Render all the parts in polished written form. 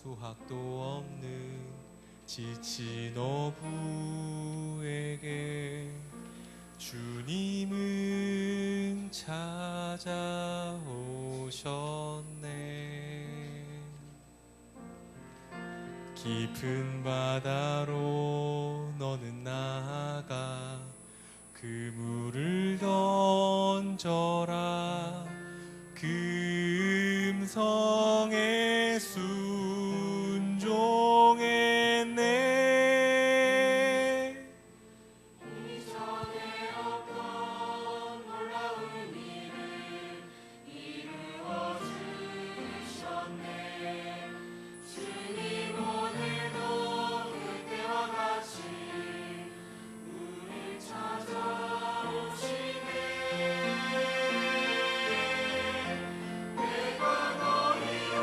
수학도 없는 지친 어부에게 주님은 찾아오셨네. 깊은 바다로 너는 나아가 그물을 던져라. 그 음성에 순종했네. 이전에 없던 놀라운 일을 이루어 주셨네. 주님 오늘도 그때와 같이 우릴 찾아오시네. 내가 너희로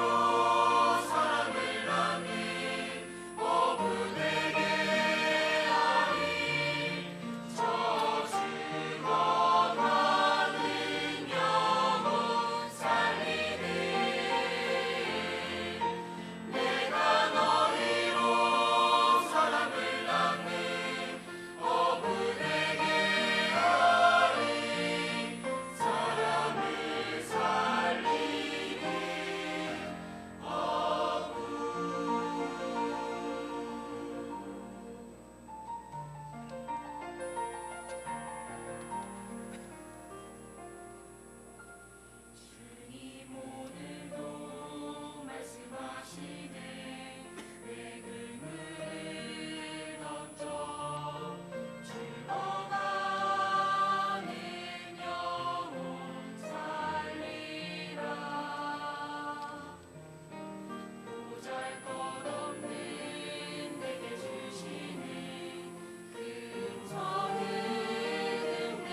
사랑을 나눈 어부에게 하리. 저 죽어가는 영혼 살리네. 내가 너희로 사랑을 나눈 어부에게 하리. 사람을 살리는 주님 오늘도 말씀하시네. 내 그물을 던져 죽어가는 영혼 살리라. 보잘것없는 내게 주시는 그 음성은 내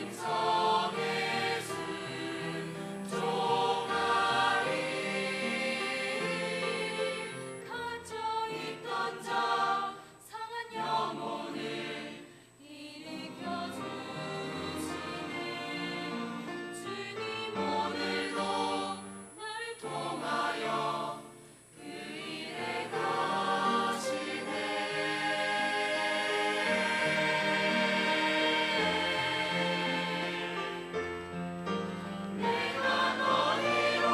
음성에 순종하리. 갇혀있던 자 상한 영혼을 일으켜 주시네. 주님 오늘도 나를 통하여 그 일에 가시네. 내가 너희로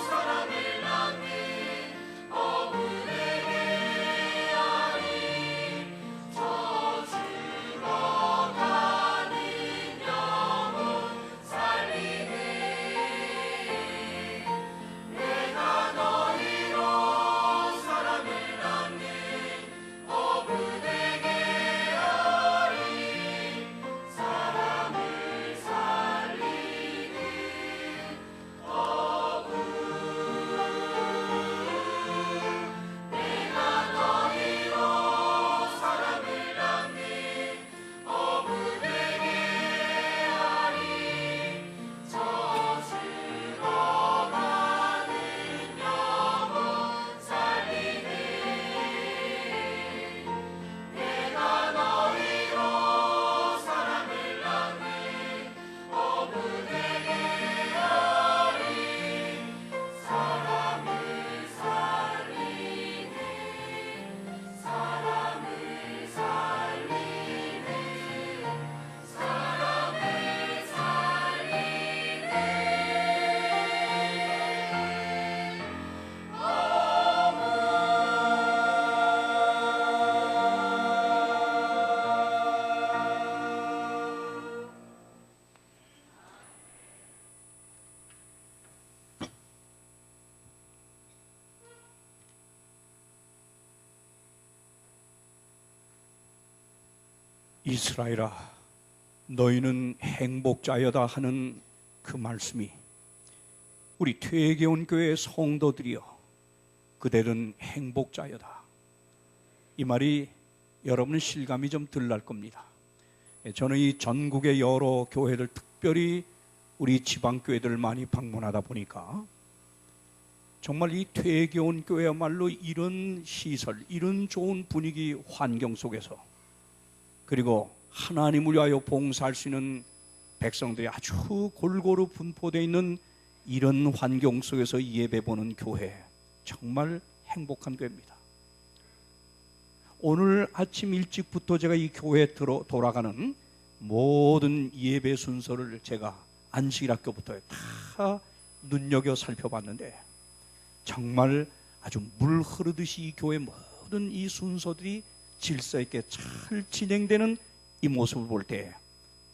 사랑을 나눈 어부에게 하리. 저 죽어가는 영혼 살리네. 내가 너희로 사랑을 나눈 어부에게 하리. 사람을 살리는 어부. 내가 너희로 사랑을 나눈 어부에게 하리. 저 죽어가는 영혼 살리네. 내가 너희로 사랑을 나눈 어부에게 하리. 사람을 살리네. 사람을 살리네. 사람을 이스라엘아, 너희는 행복자여다 하는 그 말씀이 우리 퇴계원 교회 성도들이여, 그대는 행복자여다. 이 말이 여러분 실감이 좀 덜 날 겁니다. 저는 이 전국의 여러 교회들, 특별히 우리 지방교회들을 많이 방문하다 보니까 정말 이 퇴계원 교회야말로 이런 시설, 이런 좋은 분위기 환경 속에서, 그리고 하나님을 위하여 봉사할 수 있는 백성들이 아주 골고루 분포되어 있는 이런 환경 속에서 예배 보는 교회, 정말 행복한 교회입니다. 오늘 아침 일찍부터 제가 이 교회에 돌아가는 모든 예배 순서를 제가 안식일학교부터 다 눈여겨 살펴봤는데 정말 아주 물 흐르듯이 이 교회 모든 이 순서들이 질서 있게 잘 진행되는 이 모습을 볼 때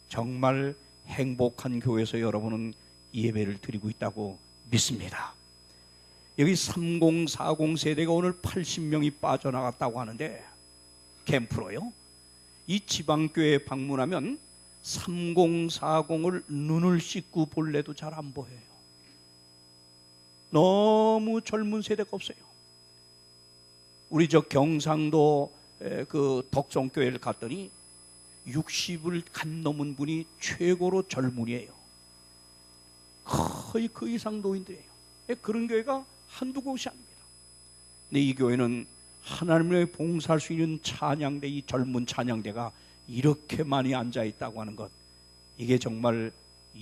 정말 행복한 교회에서 여러분은 예배를 드리고 있다고 믿습니다. 여기 3040 세대가 오늘 80명이 빠져나갔다고 하는데 캠프로요. 이 지방교회에 방문하면 3040을 눈을 씻고 볼래도 잘 안 보여요. 너무 젊은 세대가 없어요. 우리 저 경상도 그 덕성교회를 갔더니 60을 간 넘은 분이 최고로 젊은이에요. 거의 그 이상 노인들이에요. 그런 교회가 한두 곳이 아닙니다. 근데 이 교회는 하나님의 봉사할 수 있는 찬양대, 이 젊은 찬양대가 이렇게 많이 앉아 있다고 하는 것, 이게 정말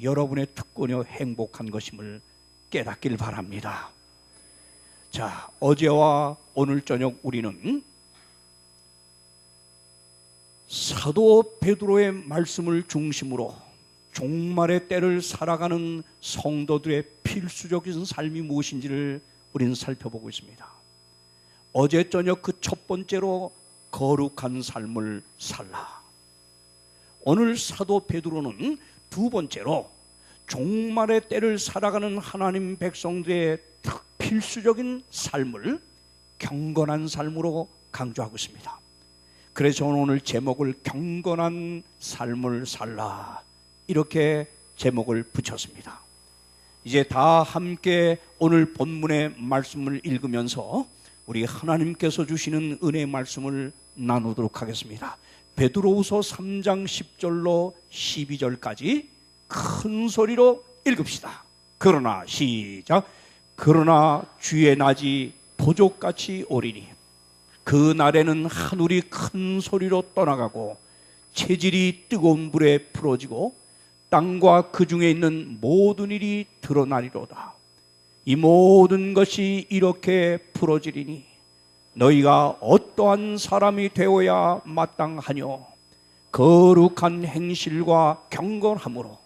여러분의 특권이요 행복한 것임을 깨닫길 바랍니다. 자, 어제와 오늘 저녁 우리는 사도 베드로의 말씀을 중심으로 종말의 때를 살아가는 성도들의 필수적인 삶이 무엇인지를 우리는 살펴보고 있습니다. 어제 저녁 그 첫 번째로 거룩한 삶을 살라. 오늘 사도 베드로는 두 번째로 종말의 때를 살아가는 하나님 백성들의 필수적인 삶을 경건한 삶으로 강조하고 있습니다. 그래서 저는 오늘 제목을 경건한 삶을 살라 이렇게 제목을 붙였습니다. 이제 다 함께 오늘 본문의 말씀을 읽으면서 우리 하나님께서 주시는 은혜의 말씀을 나누도록 하겠습니다. 베드로후서 3장 10절로 12절까지 큰 소리로 읽읍시다. 그러나 시작. 그러나 주의 낮이 도적같이 오리니 그 날에는 하늘이 큰 소리로 떠나가고 체질이 뜨거운 불에 풀어지고 땅과 그 중에 있는 모든 일이 드러나리로다. 이 모든 것이 이렇게 풀어지리니 너희가 어떠한 사람이 되어야 마땅하뇨. 거룩한 행실과 경건함으로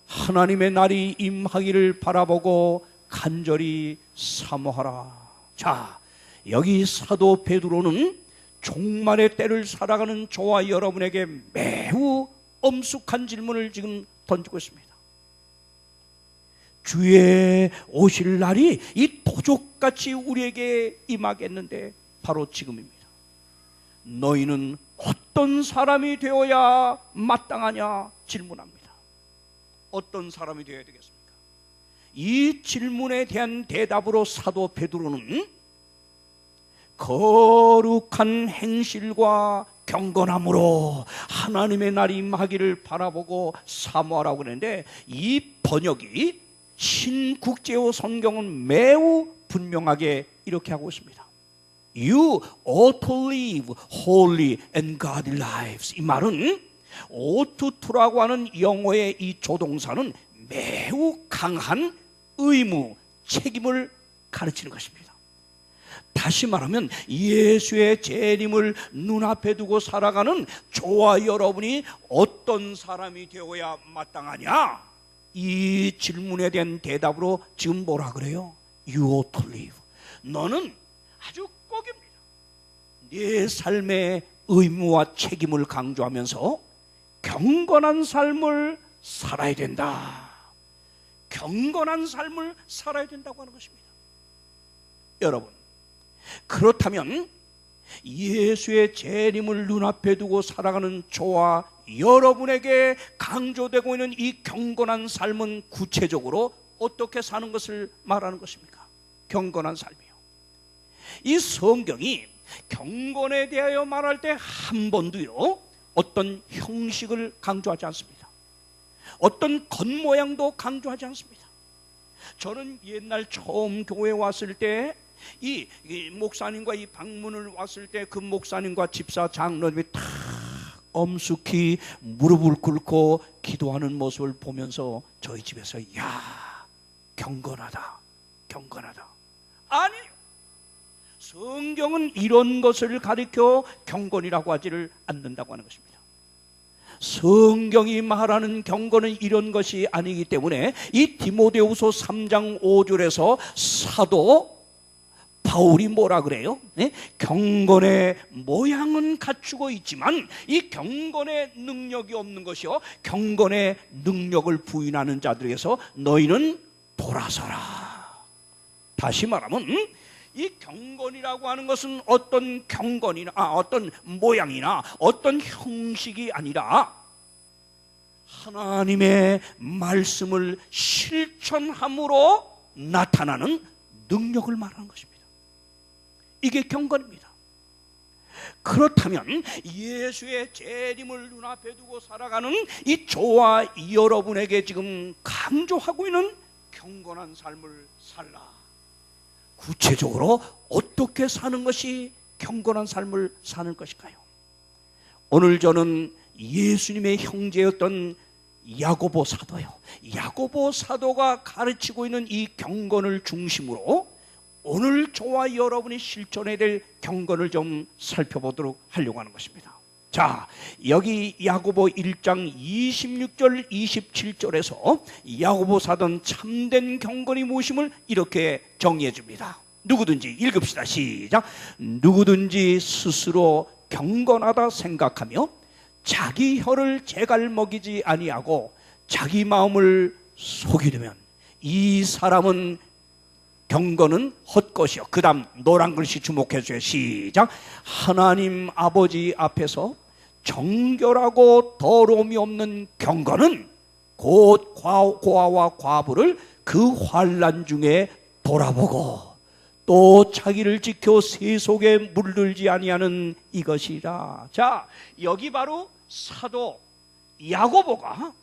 하나님의 날이 임하기를 바라보고 간절히 사모하라. 자, 여기 사도 베드로는 종말의 때를 살아가는 저와 여러분에게 매우 엄숙한 질문을 지금 던지고 있습니다. 주의 오실 날이 이 도적같이 우리에게 임하겠는데 바로 지금입니다. 너희는 어떤 사람이 되어야 마땅하냐 질문합니다. 어떤 사람이 되어야 되겠습니까? 이 질문에 대한 대답으로 사도 베드로는 거룩한 행실과 경건함으로 하나님의 날이 임하기를 바라보고 사모하라고 그러는데 이 번역이 신국제호 성경은 매우 분명하게 이렇게 하고 있습니다. You ought to live holy and godly lives. 이 말은 ought to라고 하는 영어의 이 조동사는 매우 강한 의무, 책임을 가르치는 것입니다. 다시 말하면 예수의 재림을 눈앞에 두고 살아가는 저와 여러분이 어떤 사람이 되어야 마땅하냐? 이 질문에 대한 대답으로 지금 뭐라 그래요? You ought to live. 너는 아주 꼭입니다. 네 삶의 의무와 책임을 강조하면서 경건한 삶을 살아야 된다. 경건한 삶을 살아야 된다고 하는 것입니다. 여러분, 그렇다면 예수의 재림을 눈앞에 두고 살아가는 저와 여러분에게 강조되고 있는 이 경건한 삶은 구체적으로 어떻게 사는 것을 말하는 것입니까? 경건한 삶이요. 이 성경이 경건에 대하여 말할 때 한 번도요 어떤 형식을 강조하지 않습니다. 어떤 겉모양도 강조하지 않습니다. 저는 옛날 처음 교회에 왔을 때 이 목사님과 이 방문을 왔을 때 그 목사님과 집사 장로님이 다 엄숙히 무릎을 꿇고 기도하는 모습을 보면서 저희 집에서 야, 경건하다, 경건하다. 아니에요. 성경은 이런 것을 가리켜 경건이라고 하지를 않는다고 하는 것입니다. 성경이 말하는 경건은 이런 것이 아니기 때문에 이 디모데후서 3장 5절에서 사도 바울이 뭐라 그래요? 네? 경건의 모양은 갖추고 있지만 이 경건의 능력이 없는 것이요, 경건의 능력을 부인하는 자들에게서 너희는 돌아서라. 다시 말하면 이 경건이라고 하는 것은 어떤 경건이나 어떤 모양이나 어떤 형식이 아니라 하나님의 말씀을 실천함으로 나타나는 능력을 말하는 것입니다. 이게 경건입니다. 그렇다면 예수의 재림을 눈앞에 두고 살아가는 이 저와 여러분에게 지금 강조하고 있는 경건한 삶을 살라. 구체적으로 어떻게 사는 것이 경건한 삶을 사는 것일까요? 오늘 저는 예수님의 형제였던 야고보 사도요, 야고보 사도가 가르치고 있는 이 경건을 중심으로 오늘 저와 여러분이 실천해야 될 경건을 좀 살펴보도록 하려고 하는 것입니다. 자, 여기 야고보 1장 26절 27절에서 야고보 사도는 참된 경건이 무엇임을 이렇게 정의해 줍니다. 누구든지, 읽읍시다. 시작. 누구든지 스스로 경건하다 생각하며 자기 혀를 제갈 먹이지 아니하고 자기 마음을 속이려면 이 사람은 경건은 헛것이요. 그 다음 노란 글씨 주목해 주세요. 시작. 하나님 아버지 앞에서 정결하고 더러움이 없는 경건은 곧 고아와 과부를 그 환난 중에 돌아보고 또 자기를 지켜 세속에 물들지 아니하는 이것이라. 자, 여기 바로 사도 야고보가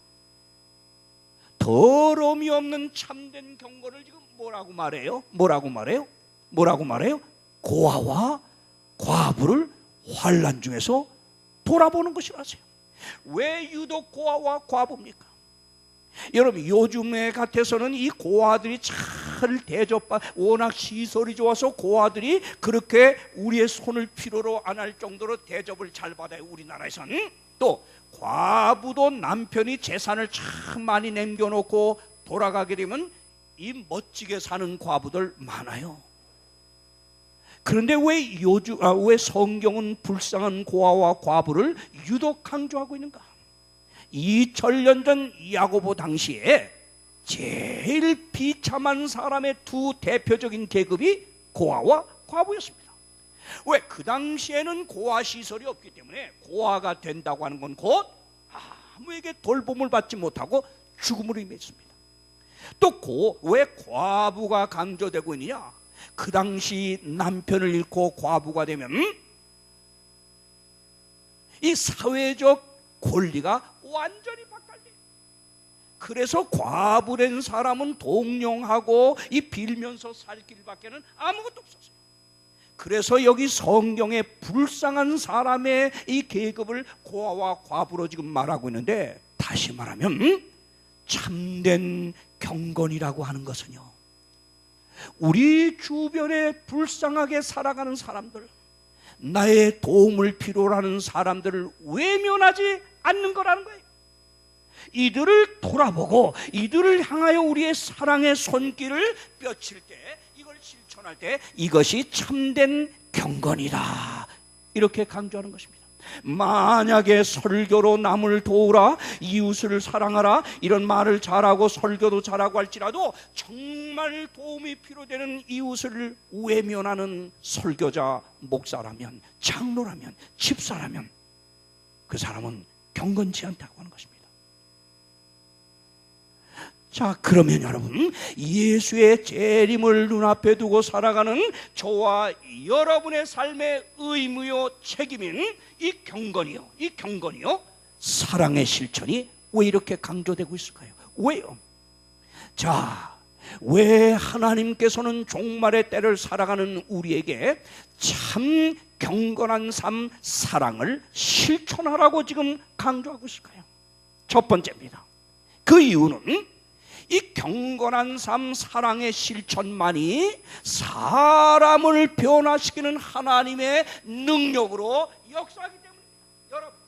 더러움이 없는 참된 경건을 지금 뭐라고 말해요? 뭐라고 말해요? 고아와 과부를 환난 중에서 돌아보는 것이라세요. 왜 유독 고아와 과부입니까? 여러분, 요즘에 같아서는 이 고아들이 잘 대접받, 워낙 시설이 좋아서 고아들이 그렇게 우리의 손을 필요로 안 할 정도로 대접을 잘 받아요. 우리나라에서는. 또 과부도 남편이 재산을 참 많이 남겨놓고 돌아가게 되면 이 멋지게 사는 과부들 많아요. 그런데 왜 성경은 불쌍한 고아와 과부를 유독 강조하고 있는가? 2000년 전 야고보 당시에 제일 비참한 사람의 두 대표적인 계급이 고아와 과부였습니다. 왜? 그 당시에는 고아 시설이 없기 때문에 고아가 된다고 하는 건 곧 아무에게 돌봄을 받지 못하고 죽음을 의미했습니다. 또 왜 과부가 강조되고 있느냐? 그 당시 남편을 잃고 과부가 되면 이 사회적 권리가 완전히 바뀌어요. 그래서 과부된 사람은 동령하고 이 빌면서 살 길밖에는 아무것도 없었어요. 그래서 여기 성경에 불쌍한 사람의 이 계급을 고아와 과부로 지금 말하고 있는데, 다시 말하면 참된 경건이라고 하는 것은요, 우리 주변에 불쌍하게 살아가는 사람들, 나의 도움을 필요로 하는 사람들을 외면하지 않는 거라는 거예요. 이들을 돌아보고 이들을 향하여 우리의 사랑의 손길을 펼칠 때, 이걸 실천할 때 이것이 참된 경건이다, 이렇게 강조하는 것입니다. 만약에 설교로 남을 도우라, 이웃을 사랑하라, 이런 말을 잘하고 설교도 잘하고 할지라도 정말 도움이 필요되는 이웃을 외면하는 설교자, 목사라면, 장로라면, 집사라면 그 사람은 경건치 않다고 하는 것입니다. 자, 그러면 여러분, 예수의 재림을 눈앞에 두고 살아가는 저와 여러분의 삶의 의무요 책임인 이 경건이요, 사랑의 실천이 왜 이렇게 강조되고 있을까요? 왜요? 자, 왜 하나님께서는 종말의 때를 살아가는 우리에게 참 경건한 삶, 사랑을 실천하라고 지금 강조하고 있을까요? 첫 번째입니다. 그 이유는 이 경건한 삶, 사랑의 실천만이 사람을 변화시키는 하나님의 능력으로 역사하기 때문입니다. 여러분,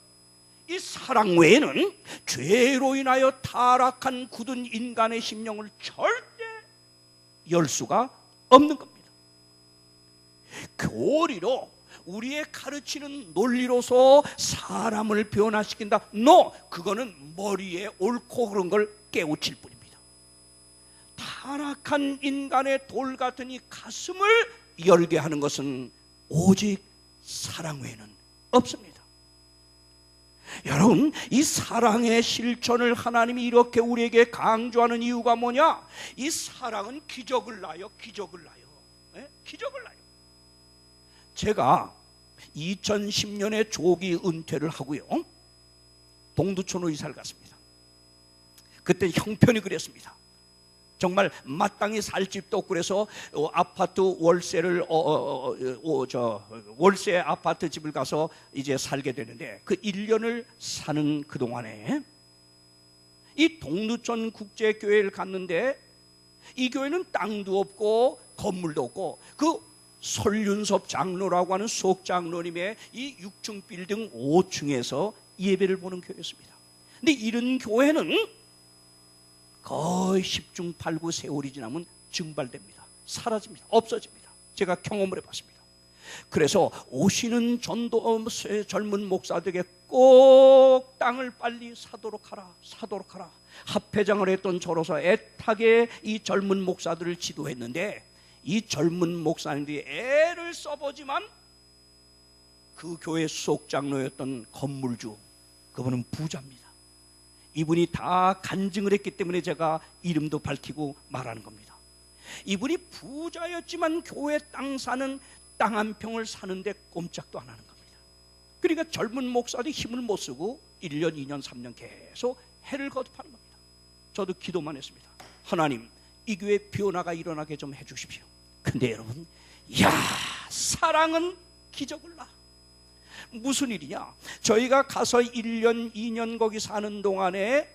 이 사랑 외에는 죄로 인하여 타락한 굳은 인간의 심령을 절대 열 수가 없는 겁니다. 교리로, 우리의 가르치는 논리로서 사람을 변화시킨다? 그거는 머리에 옳고 그런 걸 깨우칠 뿐입니다. 타락한 인간의 돌 같은 이 가슴을 열게 하는 것은 오직 사랑 외에는 없습니다. 여러분, 이 사랑의 실천을 하나님이 이렇게 우리에게 강조하는 이유가 뭐냐? 이 사랑은 기적을 낳아요. 기적을 낳아요. 네? 기적을 낳아요. 제가 2010년에 조기 은퇴를 하고요, 동두천으로 이사를 갔습니다. 그때 형편이 그랬습니다. 정말 마땅히 살 집도 없고 그래서 아파트 월세를 월세 아파트 집을 가서 이제 살게 되는데, 그 1년을 사는 그 동안에 이 동두천 국제교회를 갔는데, 이 교회는 땅도 없고 건물도 없고 그 설윤섭 장로라고 하는 수옥장로님의 이 6층 빌딩 5층에서 예배를 보는 교회였습니다. 근데 이런 교회는 거의 10중 8구 세월이 지나면 증발됩니다. 사라집니다. 없어집니다. 제가 경험을 해봤습니다. 그래서 오시는 젊은 목사들에게 꼭 땅을 빨리 사도록 하라, 사도록 하라. 합회장을 했던 저로서 애타게 이 젊은 목사들을 지도했는데, 이 젊은 목사님들이 애를 써보지만 그 교회 수석장로였던 건물주, 그분은 부자입니다. 이분이 다 간증을 했기 때문에 제가 이름도 밝히고 말하는 겁니다. 이분이 부자였지만 교회 땅 사는 땅 한 평을 사는데 꼼짝도 안 하는 겁니다. 그러니까 젊은 목사들이 힘을 못 쓰고 1년, 2년, 3년 계속 해를 거듭하는 겁니다. 저도 기도만 했습니다. 하나님, 이 교회 변화가 일어나게 좀 해주십시오. 근데 여러분, 사랑은 기적을 낳아. 무슨 일이냐? 저희가 가서 1년, 2년 거기 사는 동안에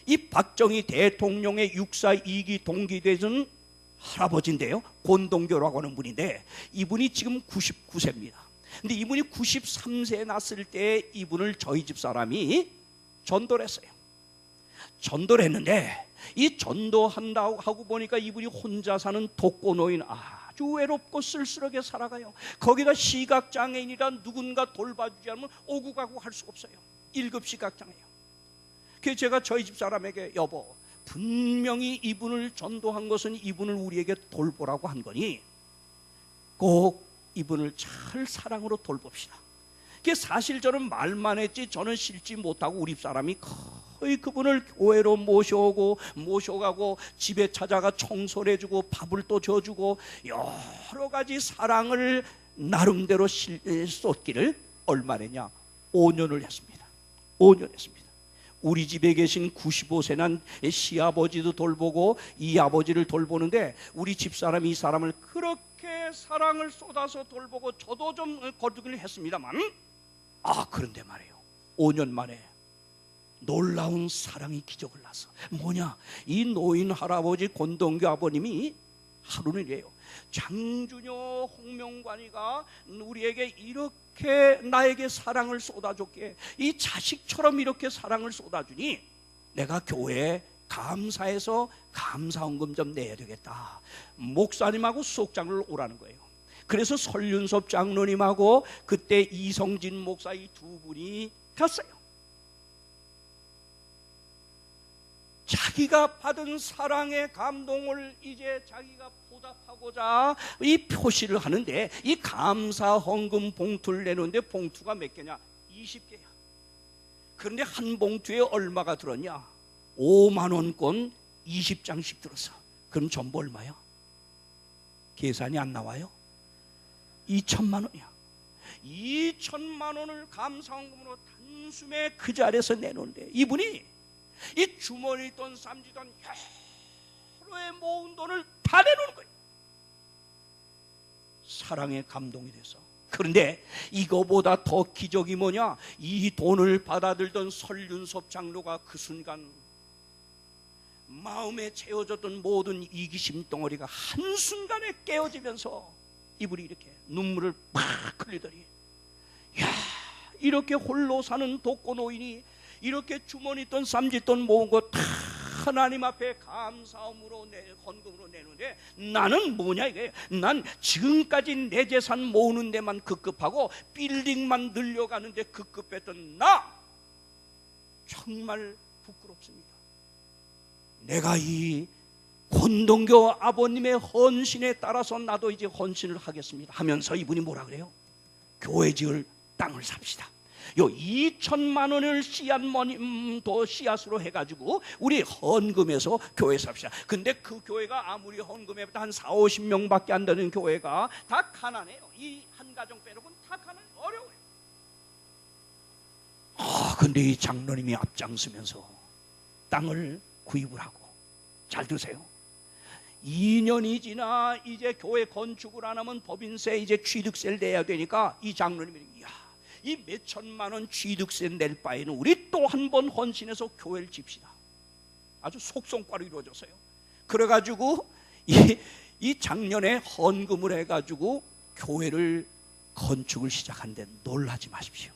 이 박정희 대통령의 육사 2기 동기되던 할아버지인데요, 권동교라고 하는 분인데, 이분이 지금 99세입니다. 근데 이분이 93세 났을 때 이분을 저희 집 사람이 전도를 했어요. 전도를 했는데, 이 전도한다고 하고 보니까 이분이 혼자 사는 독거노인, 아주 외롭고 쓸쓸하게 살아가요. 거기다 시각장애인이라 누군가 돌봐주지 않으면 오고 가고 할 수가 없어요. 1급 시각장애예요. 그래서 제가 저희 집 사람에게, 여보, 분명히 이분을 전도한 것은 이분을 우리에게 돌보라고 한 거니 꼭 이분을 잘 사랑으로 돌봅시다. 그게 사실 저는 말만 했지 저는 실지 못하고 우리 사람이 거의 그분을 교회로 모셔가고 집에 찾아가 청소를 해주고 밥을 또 줘주고 여러 가지 사랑을 나름대로 쏟기를 얼마나 했냐? 5년을 했습니다. 5년 했습니다. 우리 집에 계신 95세 난 시아버지도 돌보고 이 아버지를 돌보는데, 우리 집사람이 이 사람을 그렇게 사랑을 쏟아서 돌보고 저도 좀 거두기를 했습니다만, 그런데 말이에요, 5년 만에 놀라운 사랑이 기적을 낳았어. 뭐냐? 이 노인 할아버지 권동규 아버님이 하루는 이래요. 장준효 홍명관이가 우리에게 이렇게 나에게 사랑을 쏟아줬기에, 이 자식처럼 이렇게 사랑을 쏟아주니 내가 교회에 감사해서 감사헌금 좀 내야 되겠다. 목사님하고 수석장로를 오라는 거예요. 그래서 설윤섭 장로님하고 그때 이성진 목사 이 두 분이 갔어요. 자기가 받은 사랑의 감동을 이제 자기가 보답하고자 이 표시를 하는데, 이 감사 헌금 봉투를 내놓는데 봉투가 몇 개냐? 20개야. 그런데 한 봉투에 얼마가 들었냐? 5만 원권 20장씩 들었어. 그럼 전부 얼마야? 계산이 안 나와요? 2천만 원이야. 2천만 원을 감사 헌금으로 단숨에 그 자리에서 내놓는데, 이분이 이 주머니에 있던 쌈지던 여러에 모은 돈을 다 내놓는 거예요. 사랑에 감동이 돼서. 그런데 이거보다 더 기적이 뭐냐? 이 돈을 받아들던 설윤섭 장로가 그 순간 마음에 채워졌던 모든 이기심 덩어리가 한순간에 깨어지면서 이분이 이렇게 눈물을 팍 흘리더니, 야, 이렇게 홀로 사는 독거노인이 이렇게 주머니 돈 쌈짓돈 모은 거 다 하나님 앞에 감사함으로 헌금으로 내는데 나는 뭐냐 이게. 난 지금까지 내 재산 모으는 데만 급급하고 빌딩만 늘려가는데 급급했던 나 정말 부끄럽습니다. 내가 이 권동교 아버님의 헌신에 따라서 나도 이제 헌신을 하겠습니다 하면서 이분이 뭐라 그래요? 교회 지을 땅을 삽시다. 요 2천만 원을 씨앗 씨앗으로 해가지고 우리 헌금해서 교회 삽시다. 근데 그 교회가 아무리 헌금해도 한 4, 50명밖에 안 되는 교회가 다 가난해요. 이 한 가정 빼놓고는 다 가난 어려워요. 근데 이 장로님이 앞장서면서 땅을 구입을 하고, 잘 들으세요. 2년이 지나 이제 교회 건축을 안 하면 법인세 이제 취득세를 내야 되니까 이 장로님이, 야, 이 몇천만 원 취득세 낼 바에는 우리 또 한 번 헌신해서 교회를 집시다. 아주 속성과로 이루어졌어요. 그래가지고 이 작년에 헌금을 해가지고 교회를 건축을 시작한데 놀라지 마십시오.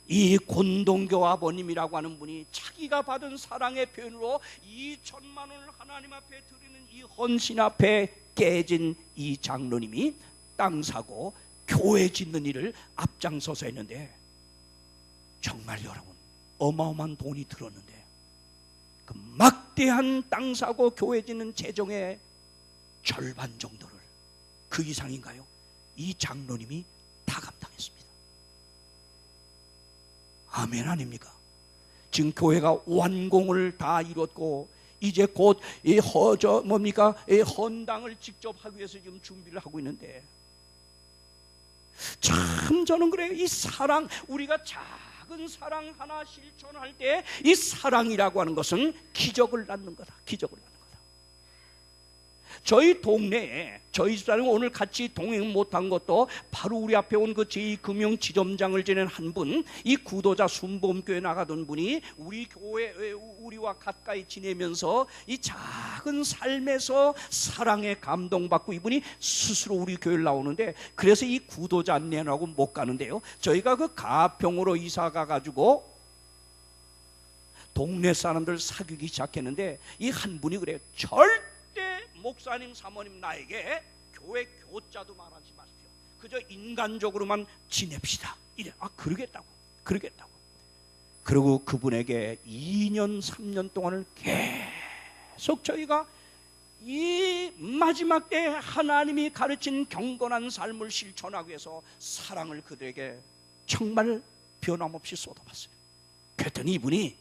이 권동교 아버님이라고 하는 분이 자기가 받은 사랑의 표현으로 2천만 원을 하나님 앞에 드리는 이 헌신 앞에 깨진 이 장로님이 땅 사고 교회 짓는 일을 앞장서서 했는데, 정말 여러분 어마어마한 돈이 들었는데 그 막대한 땅 사고 교회 짓는 재정의 절반 정도를, 그 이상인가요? 이 장로님이 다 감당했습니다. 아멘 아닙니까? 지금 교회가 완공을 다 이뤘고 이제 곧 이 헌당을 직접 하기 위해서 지금 준비를 하고 있는데, 참 저는 그래요. 이 사랑, 우리가 작은 사랑 하나 실천할 때 이 사랑이라고 하는 것은 기적을 낳는 거다. 기적을 낳는 거다. 저희 동네에 저희 집사람이 오늘 같이 동행 못한 것도 바로 우리 앞에 온 그 제2금융지점장을 지낸 한 분, 이 구도자 순복음교회 나가던 분이 우리 교회 우리와 가까이 지내면서 이 작은 삶에서 사랑에 감동받고 이분이 스스로 우리 교회를 나오는데, 그래서 이 구도자 안내하고 못 가는데요. 저희가 그 가평으로 이사 가가지고 동네 사람들 사귀기 시작했는데 이 한 분이 그래요. 절대 목사님 사모님 나에게 교회 교자도 말하지 마십시오. 그저 인간적으로만 지냅시다. 이래. 그러겠다고. 그리고 그분에게 2년 3년 동안을 계속 저희가 이 마지막 때 하나님이 가르친 경건한 삶을 실천하기 위해서 사랑을 그들에게 정말 변함없이 쏟아봤어요. 그랬더니 이분이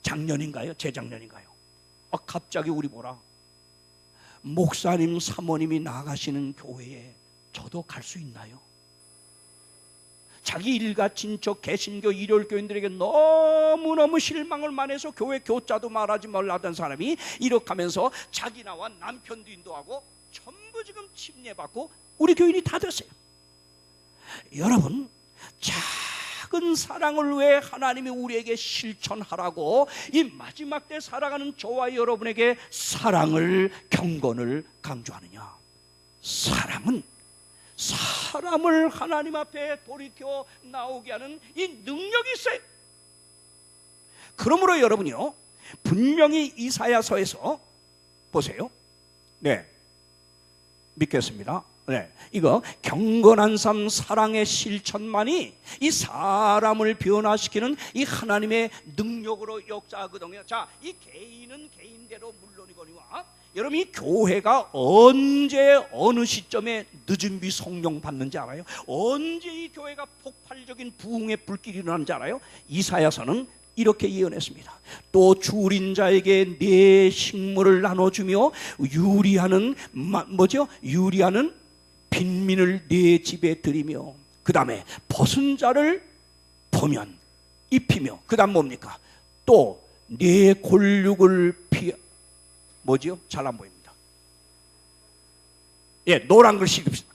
작년인가요? 재작년인가요? 갑자기 우리 보라, 목사님 사모님이 나가시는 교회에 저도 갈 수 있나요? 자기 일가 친척 개신교 일요일교인들에게 너무너무 실망을 많이 해서 교회 교자도 말하지 말라던 사람이 이렇게 하면서 자기 나와 남편도 인도하고 전부 지금 침례받고 우리 교인이 다 됐어요. 여러분, 작은 사랑을 왜 하나님이 우리에게 실천하라고 이 마지막 때 살아가는 저와 여러분에게 사랑을, 경건을 강조하느냐? 사람을 하나님 앞에 돌이켜 나오게 하는 이 능력이 있어요. 그러므로 여러분이요, 분명히 이사야서에서 보세요. 네, 믿겠습니다. 네, 이거 경건한 삶, 사랑의 실천만이 이 사람을 변화시키는 이 하나님의 능력으로 역사하거든요. 자, 이 개인은 개인대로 물론이거니와 여러분, 이 교회가 언제 어느 시점에 늦은 비 성령 받는지 알아요? 언제 이 교회가 폭발적인 부흥의 불길이 일어나는지 알아요? 이사야서는 이렇게 예언했습니다. 또 줄인 자에게 내 식물을 나눠주며 유리하는 빈민을 내 집에 들이며, 그 다음에 벗은 자를 보면 입히며, 그 다음 뭡니까? 또 내 골육을 잘 안 보입니다. 예, 노란 글 읽읍시다.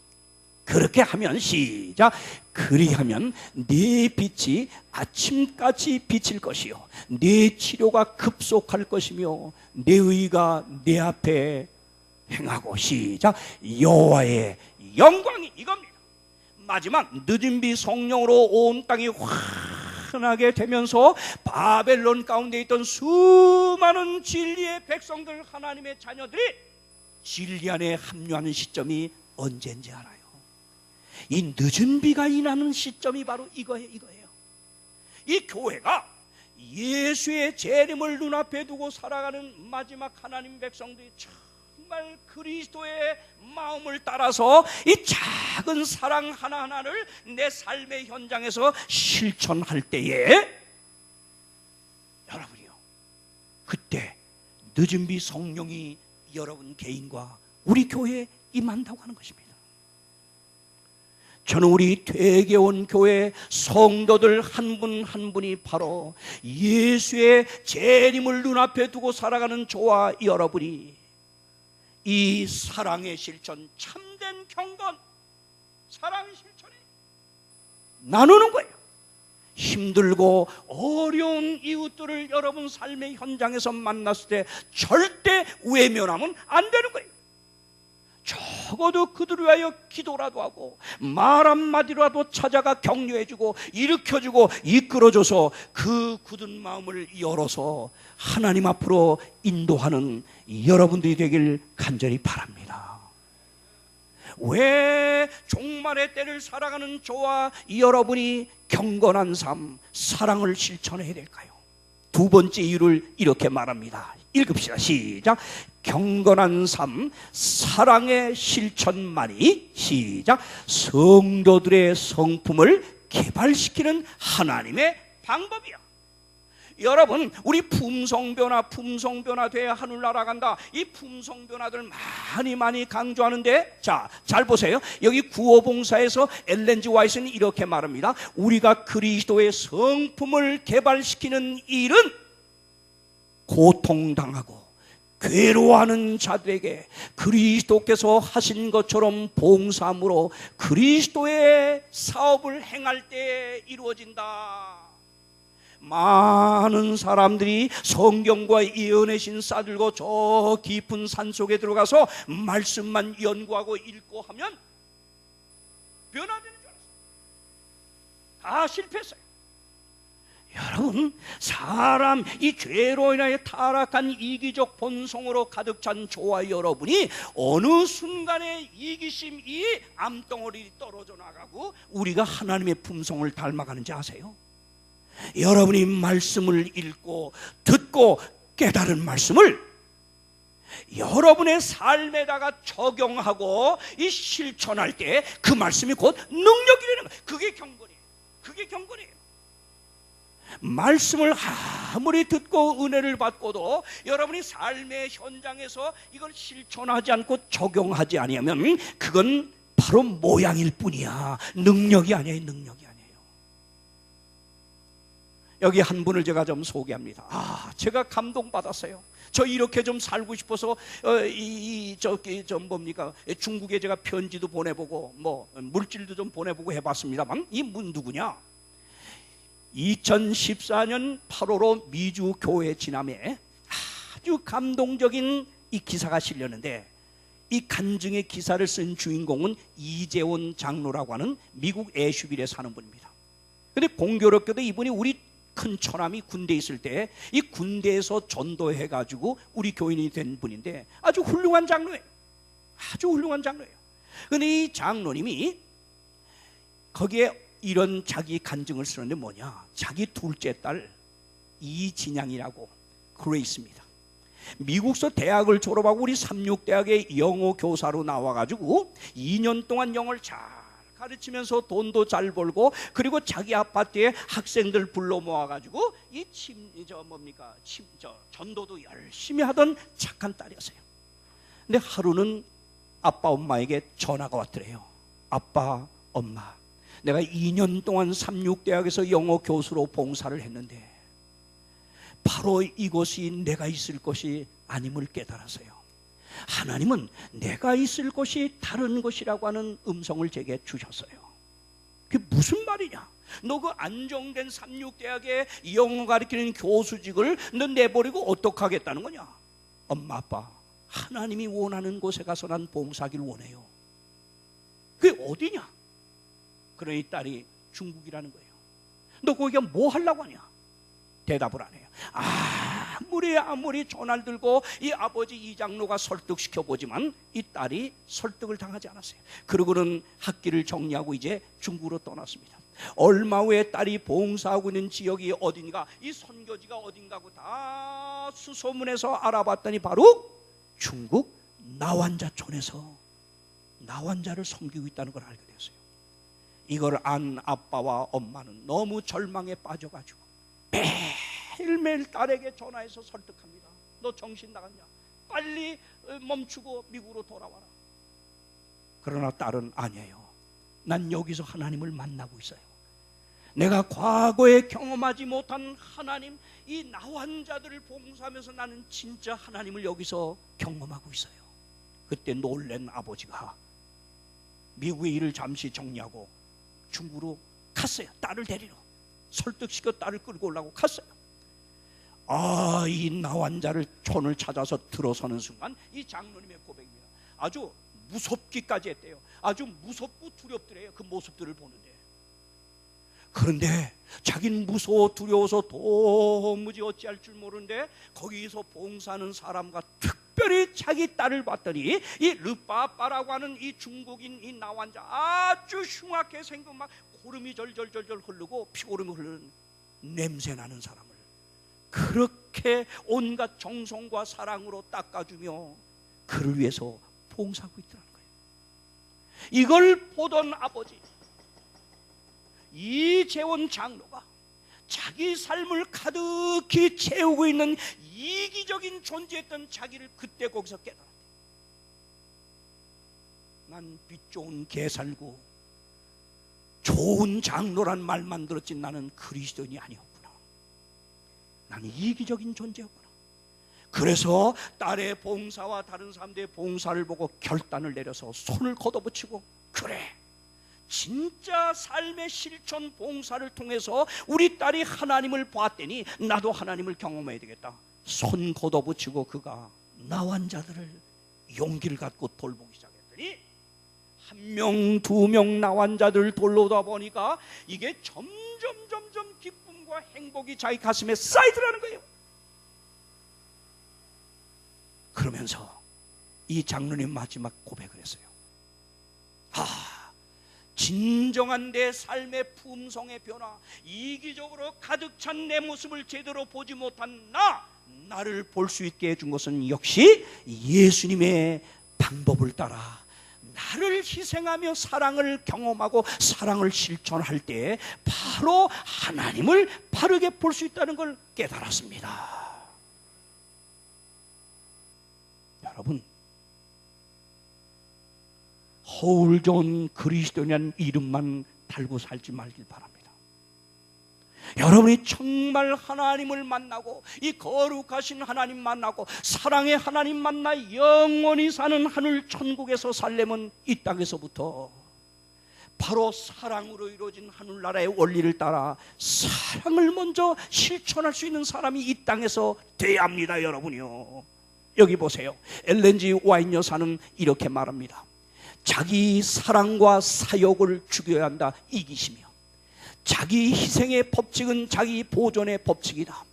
그렇게 하면 시작. 그리하면 네 빛이 아침까지 비칠 것이요 네 치료가 급속할 것이며 내 의가 내 앞에 행하고 시작. 여호와의 영광이 이겁니다. 마지막 늦은 비 성령으로 온 땅이 환하게 되면서 바벨론 가운데 있던 수많은 진리의 백성들, 하나님의 자녀들이 진리 안에 합류하는 시점이 언제인지 알아요? 이 늦은 비가 임하는 시점이 바로 이거예요. 이 교회가 예수의 재림을 눈앞에 두고 살아가는 마지막 하나님 백성들이 정말 그리스도의 마음을 따라서 이 작은 사랑 하나하나를 내 삶의 현장에서 실천할 때에 여러분이요, 그때 늦은 비 성령이 여러분 개인과 우리 교회에 임한다고 하는 것입니다. 저는 우리 되게온 교회 성도들 한 분 한 분이 바로 예수의 재림을 눈앞에 두고 살아가는 저와 여러분이 이 사랑의 실천, 참된 경건, 사랑의 실천에 나누는 거예요. 힘들고 어려운 이웃들을 여러분 삶의 현장에서 만났을 때 절대 외면하면 안 되는 거예요. 적어도 그들을 위하여 기도라도 하고 말 한마디라도 찾아가 격려해주고 일으켜주고 이끌어줘서 그 굳은 마음을 열어서 하나님 앞으로 인도하는 여러분들이 되길 간절히 바랍니다. 왜 종말의 때를 살아가는 저와 여러분이 경건한 삶, 사랑을 실천해야 될까요? 두 번째 이유를 이렇게 말합니다. 읽읍시다. 시작. 경건한 삶, 사랑의 실천만이 시작 성도들의 성품을 개발시키는 하나님의 방법이야. 여러분, 우리 품성변화 돼야 하늘나라 간다. 이 품성변화들 많이 강조하는데, 자, 잘 보세요. 여기 구호봉사에서 엘렌 G 화이트는 이렇게 말합니다. 우리가 그리스도의 성품을 개발시키는 일은 고통당하고 괴로워하는 자들에게 그리스도께서 하신 것처럼 봉사함으로 그리스도의 사업을 행할 때 이루어진다. 많은 사람들이 성경과 예언의 신 싸들고 저 깊은 산속에 들어가서 말씀만 연구하고 읽고 하면 변화되는 줄 알았어요. 다 실패했어요. 여러분, 사람 이 죄로 인하여 타락한 이기적 본성으로 가득 찬 저와 여러분이 어느 순간에 이기심, 이 암덩어리 떨어져 나가고 우리가 하나님의 품성을 닮아가는지 아세요? 여러분이 말씀을 읽고 듣고 깨달은 말씀을 여러분의 삶에다가 적용하고 이 실천할 때 그 말씀이 곧 능력이 되는 거예요. 그게 경건이에요. 그게 경건이에요. 말씀을 아무리 듣고 은혜를 받고도 여러분이 삶의 현장에서 이걸 실천하지 않고 적용하지 아니하면 그건 바로 모양일 뿐이야. 능력이 아니에요. 능력이 아니에요. 여기 한 분을 제가 좀 소개합니다. 제가 감동받았어요. 저 이렇게 좀 살고 싶어서 중국에 제가 편지도 보내보고 뭐 물질도 좀 보내보고 해봤습니다만 이 분 누구냐? 2014년 8월로 미주 교회 지남에 아주 감동적인 이 기사가 실렸는데, 이 간증의 기사를 쓴 주인공은 이재원 장로라고 하는 미국 애슈빌에 사는 분입니다. 그런데 공교롭게도 이분이 우리 큰 처남이 군대에 있을 때 이 군대에서 전도해가지고 우리 교인이 된 분인데 아주 훌륭한 장로예요. 아주 훌륭한 장로예요. 그런데 이 장로님이 거기에 이런 자기 간증을 쓰는데 뭐냐, 자기 둘째 딸 이진양이라고 그레이스입니다. 미국서 대학을 졸업하고 우리 삼육대학의 영어 교사로 나와가지고 2년 동안 영어를 잘 가르치면서 돈도 잘 벌고, 그리고 자기 아파트에 학생들 불러 모아가지고 전도도 열심히 하던 착한 딸이었어요. 근데 하루는 아빠 엄마에게 전화가 왔더래요. 아빠 엄마, 내가 2년 동안 삼육대학에서 영어 교수로 봉사를 했는데 바로 이곳이 내가 있을 곳이 아님을 깨달았어요. 하나님은 내가 있을 곳이 다른 곳이라고 하는 음성을 제게 주셨어요. 그게 무슨 말이냐? 너 그 안정된 삼육대학에 영어 가르치는 교수직을 너 내버리고 어떡하겠다는 거냐? 엄마 아빠, 하나님이 원하는 곳에 가서 난 봉사하기를 원해요. 그게 어디냐? 그러니 딸이 중국이라는 거예요. 너 거기가 뭐 하려고 하냐? 대답을 안 해요. 아무리 전화를 들고 이 아버지 이장로가 설득시켜보지만 이 딸이 설득을 당하지 않았어요. 그러고는 학기를 정리하고 이제 중국으로 떠났습니다. 얼마 후에 딸이 봉사하고 있는 지역이 어딘가, 이 선교지가 어딘가고 다 수소문해서 알아봤더니 바로 중국 나완자촌에서 나완자를 섬기고 있다는 걸 알게 됐어요. 이걸 안 아빠와 엄마는 너무 절망에 빠져가지고 매일매일 딸에게 전화해서 설득합니다. 너 정신 나갔냐? 빨리 멈추고 미국으로 돌아와라. 그러나 딸은 아니에요. 난 여기서 하나님을 만나고 있어요. 내가 과거에 경험하지 못한 하나님, 이 나환자들을 봉사하면서 나는 진짜 하나님을 여기서 경험하고 있어요. 그때 놀란 아버지가 미국의 일을 잠시 정리하고 중국으로 갔어요. 딸을 데리러 설득시켜 딸을 끌고 오려고 갔어요. 이 나환자를 촌을 찾아서 들어서는 순간 이 장로님의 고백입니다. 아주 무섭기까지 했대요. 아주 무섭고 두렵더래요. 그 모습들을 보는데. 그런데 자기는 무서워 두려워서 도무지 어찌할 줄 모르는데 거기서 봉사하는 사람과 특별히 자기 딸을 봤더니 이 르빠빠라고 하는 이 중국인 이 나환자, 아주 흉악하게 생긴 막 고름이 절절절절 흐르고 피고름이 흐르는 냄새나는 사람을 그렇게 온갖 정성과 사랑으로 닦아주며 그를 위해서 봉사하고 있더라는 거예요. 이걸 보던 아버지 이재원 장로가 자기 삶을 가득히 채우고 있는 이기적인 존재였던 자기를 그때 거기서 깨달았대. 난 빛 좋은 개 살고 좋은 장로란 말만 들었지 나는 그리스도인이 아니었구나. 나는 이기적인 존재였구나. 그래서 딸의 봉사와 다른 사람들의 봉사를 보고 결단을 내려서 손을 걷어붙이고, 그래, 진짜 삶의 실천 봉사를 통해서 우리 딸이 하나님을 봤더니 나도 하나님을 경험해야 되겠다. 손 걷어붙이고 그가 나환자들을 용기를 갖고 돌보기 시작했더니 1명, 2명 나환자들을 돌보다 보니까 이게 점점 기쁨과 행복이 자기 가슴에 쌓이더라는 거예요. 그러면서 이 장로님 마지막 고백을 했어요. 진정한 내 삶의 품성의 변화, 이기적으로 가득 찬 내 모습을 제대로 보지 못한 나를 볼 수 있게 해준 것은 역시 예수님의 방법을 따라 나를 희생하며 사랑을 경험하고 사랑을 실천할 때 바로 하나님을 바르게 볼 수 있다는 걸 깨달았습니다. 여러분, 허울 좋은 그리스도인이라는 이름만 달고 살지 말길 바랍니다. 여러분이 정말 하나님을 만나고 이 거룩하신 하나님 만나고 사랑의 하나님 만나 영원히 사는 하늘 천국에서 살려면 이 땅에서부터 바로 사랑으로 이루어진 하늘나라의 원리를 따라 사랑을 먼저 실천할 수 있는 사람이 이 땅에서 돼야 합니다. 여러분이요, 여기 보세요. 엘렌 G 화이트 여사는 이렇게 말합니다. 자기 사랑과 사역을 죽여야 한다, 이기시며 자기 희생의 법칙은 자기 보존의 법칙이다.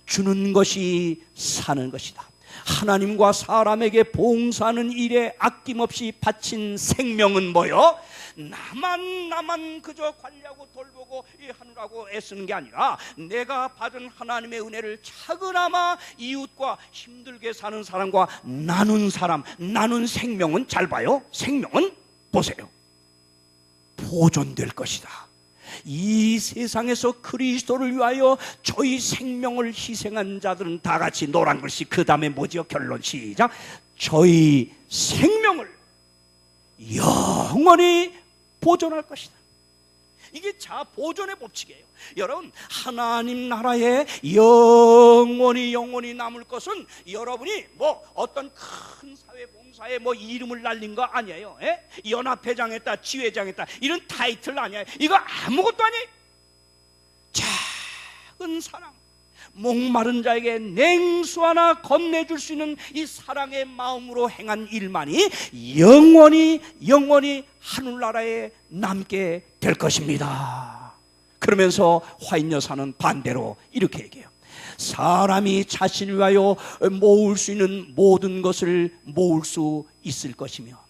주는 것이 사는 것이다. 하나님과 사람에게 봉사하는 일에 아낌없이 바친 생명은 뭐요? 나만 그저 관리하고 돌보고 이 하느라고 애쓰는 게 아니라 내가 받은 하나님의 은혜를 차그나마 이웃과 힘들게 사는 사람과 나눈 사람, 나눈 생명은, 잘 봐요, 생명은 보세요, 보존될 것이다. 이 세상에서 그리스도를 위하여 저희 생명을 희생한 자들은 다 같이 노란 글씨 그 다음에 뭐지요? 결론 시작. 저희 생명을 영원히 보존할 것이다. 이게 자보존의 법칙이에요. 여러분, 하나님 나라에 영원히 남을 것은 여러분이 뭐 어떤 큰 사회 봉사에 뭐 이름을 날린 거 아니에요. 연합회장했다, 지회장했다, 이런 타이틀 아니에요. 이거 아무것도 아니에요. 작은 사랑, 목마른 자에게 냉수 하나 건네줄 수 있는 이 사랑의 마음으로 행한 일만이 영원히 하늘나라에 남게 될 것입니다. 그러면서 화인 여사는 반대로 이렇게 얘기해요. 사람이 자신을 위하여 모을 수 있는 모든 것을 모을 수 있을 것이며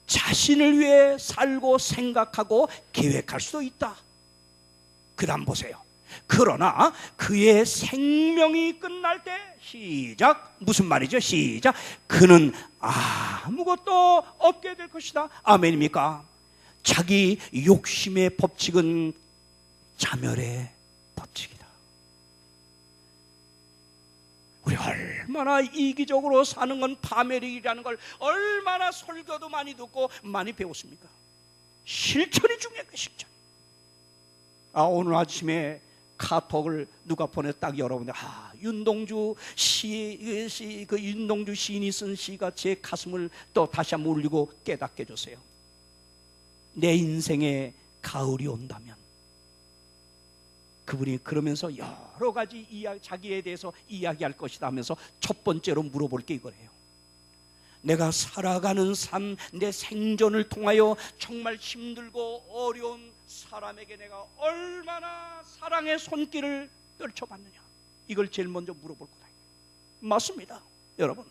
자신을 위해 살고 생각하고 계획할 수도 있다. 그 다음 보세요. 그러나 그의 생명이 끝날 때 시작, 무슨 말이죠? 시작, 그는 아무것도 없게 될 것이다. 아멘입니까? 자기 욕심의 법칙은 자멸의 법칙이다. 우리 얼마나 이기적으로 사는 건 파멸이라는 걸 얼마나 설교도 많이 듣고 많이 배웠습니까? 실천이 중요한 거예요. 실천. 오늘 아침에 카톡을 누가 보냈다 여러분들, 윤동주 윤동주 시인이 쓴 시가 제 가슴을 또 다시 한번 울리고 깨닫게 해주세요. 내 인생에 가을이 온다면. 그분이 그러면서 여러 가지 자기에 대해서 이야기할 것이다 하면서 첫 번째로 물어볼 게 이거예요. 내가 살아가는 삶, 내 생존을 통하여 정말 힘들고 어려운 사람에게 내가 얼마나 사랑의 손길을 떨쳐봤느냐, 이걸 제일 먼저 물어볼 거다. 맞습니다, 여러분.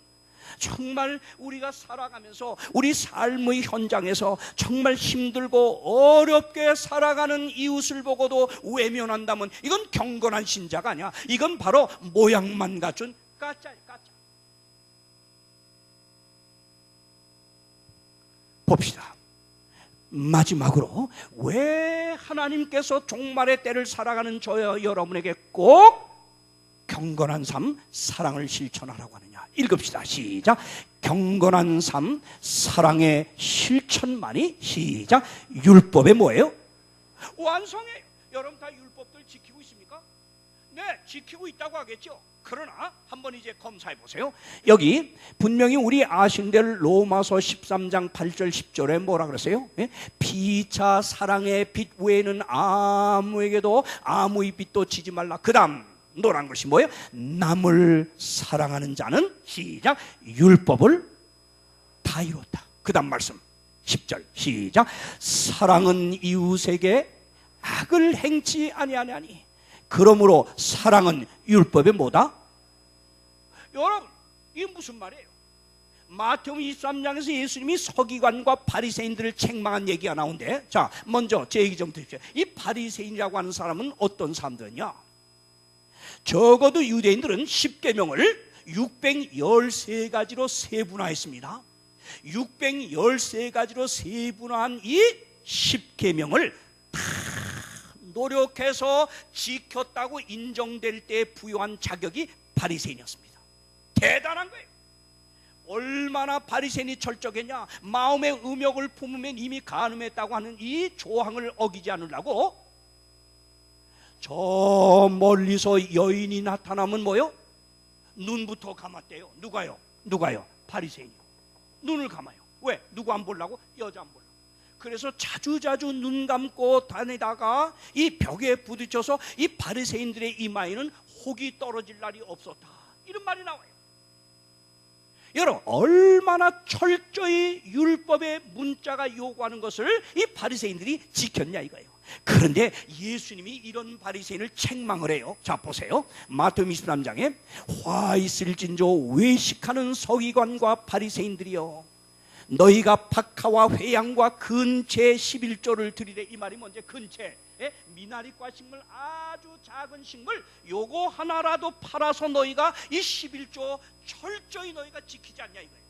정말 우리가 살아가면서 우리 삶의 현장에서 정말 힘들고 어렵게 살아가는 이웃을 보고도 외면한다면 이건 경건한 신자가 아니야. 이건 바로 모양만 갖춘 가짜야, 가짜. 봅시다. 마지막으로 왜 하나님께서 종말의 때를 살아가는 저와 여러분에게 꼭 경건한 삶, 사랑을 실천하라고 하느냐. 읽읍시다. 시작. 경건한 삶, 사랑의 실천만이 시작 율법의 뭐예요? 완성이에요. 여러분 다 율법들 지키고 있습니까? 네, 지키고 있다고 하겠죠. 그러나 한번 이제 검사해 보세요. 여기 분명히 우리 아신 대로 로마서 13장 8절 10절에 뭐라 그랬어요? 피차 사랑의 빛 외에는 아무에게도 아무의 빛도 지지 말라. 그 다음 노란 것이 뭐예요? 남을 사랑하는 자는 시작 율법을 다 이뤘다. 그 다음 말씀 10절 시작 사랑은 이웃에게 악을 행치 아니하니 그러므로 사랑은 율법의 뭐다? 여러분, 이게 무슨 말이에요? 마태복음 23장에서 예수님이 서기관과 바리새인들을 책망한 얘기가 나오는데, 자, 먼저 제 얘기 좀 드십시오. 이 바리새인이라고 하는 사람은 어떤 사람들이냐? 적어도 유대인들은 10계명을 613가지로 세분화했습니다. 613가지로 세분화한 이 10계명을 다 노력해서 지켰다고 인정될 때 부여한 자격이 바리새인이었습니다. 대단한 거예요. 얼마나 바리새인이 철저했냐. 마음의 음욕을 품으면 이미 간음했다고 하는 이 조항을 어기지 않으려고 저 멀리서 여인이 나타나면 뭐요? 눈부터 감았대요. 누가요? 바리새인이요. 눈을 감아요. 왜? 누구 안 보려고? 여자 안 보려고. 그래서 자주자주 눈 감고 다니다가 이 벽에 부딪혀서 이 바리새인들의 이마에는 혹이 떨어질 날이 없었다. 이런 말이 나와요. 여러분, 얼마나 철저히 율법의 문자가 요구하는 것을 이 바리새인들이 지켰냐 이거예요. 그런데 예수님이 이런 바리새인을 책망을 해요. 자, 보세요. 마태복음 23장에 화 있을진저 외식하는 서기관과 바리새인들이여 너희가 박하와 회양과 근채 11조를 드리래. 이 말이 뭔지, 근채, 미나리과 식물, 아주 작은 식물, 요거 하나라도 팔아서 너희가 이 11조 철저히 너희가 지키지 않냐 이거예요.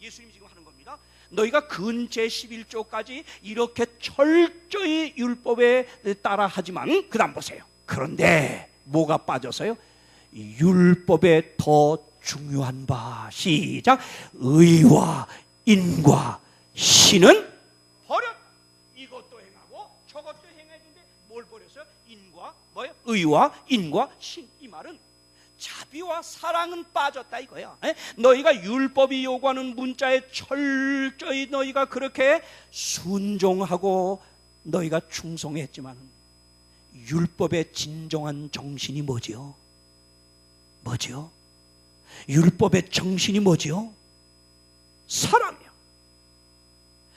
예수님이 지금 하는 겁니다. 너희가 근채 11조까지 이렇게 철저히 율법에 따라 하지만 그 다음 보세요. 그런데 뭐가 빠져서요? 율법에 더 중요한 바 시작 의와 인과 신은 버렸다. 이것도 행하고 저것도 인과 뭐예요? 의와 인과 신. 이 말은 자비와 사랑은 빠졌다 이거야. 너희가 율법이 요구하는 문자에 철저히 너희가 그렇게 순종하고 너희가 충성했지만 율법의 진정한 정신이 뭐지요? 뭐지요? 율법의 정신이 뭐지요? 사랑이야.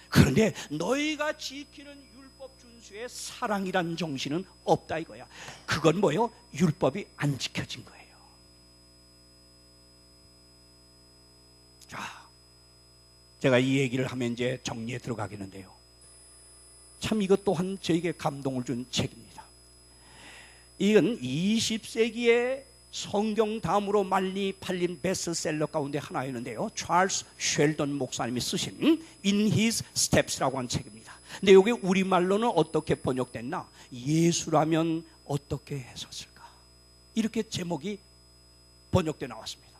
그런데 너희가 지키는 율법 준수의 사랑이란 정신은 없다 이거야. 그건 뭐예요? 율법이 안 지켜진 거예요. 자, 제가 이 얘기를 하면 이제 정리에 들어가겠는데요. 참 이것 또한 저에게 감동을 준 책입니다. 이건 20세기에 성경 다음으로 많이 팔린 베스트셀러 가운데 하나였는데요. 찰스 쉘던 목사님이 쓰신 In His Steps라고 하는 책입니다. 근데 이게 우리말로는 어떻게 번역됐나? 예수라면 어떻게 했었을까? 이렇게 제목이 번역되어 나왔습니다.